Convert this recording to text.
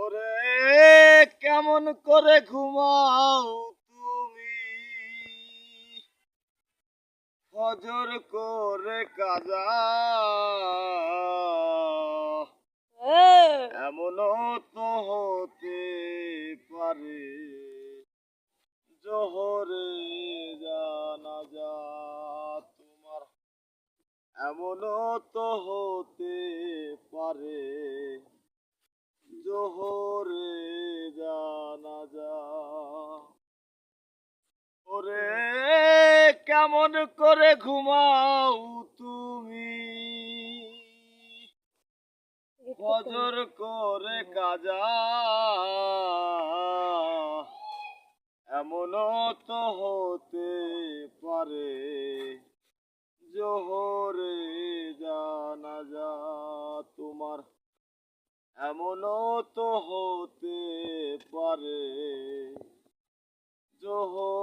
ওরে কেমন করে ঘুমাও তুমি ফজর করে কাজা এমনও তো হতে পারে জোহরে জানাজা তোমার এমনও তো হতে পারে জোহরে জানাজা ওরে কেমন করে ঘুমাও তুমি ফজর করে কাজা এমনও তো হতে পারে জোহরে জানাজা তোমার এমনও তো হতে পারে জোহর